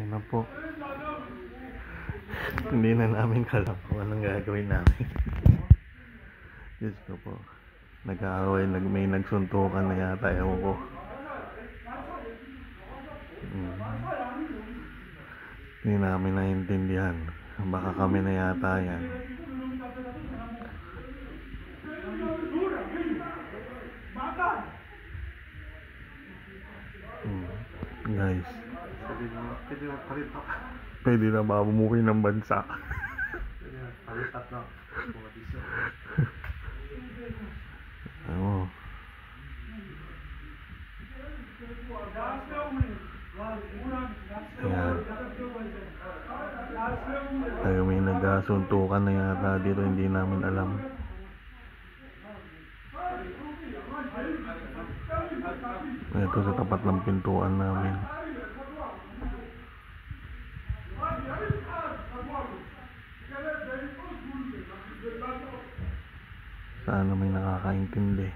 na po. Hindi na namin alam kung anong gagawin namin. Diyos ko po. Nag-aaway, may nagsuntukan na yata. Ewan ko. Hindi namin naiintindihan. Baka kami na yata yan. Guys, pwede na mamumuhay ng bansa. Ayan. Tayo may nagsuntukan na yata dito, hindi namin alam. Ito sa tapat ng pintuan namin. Sana may nakakaintindi.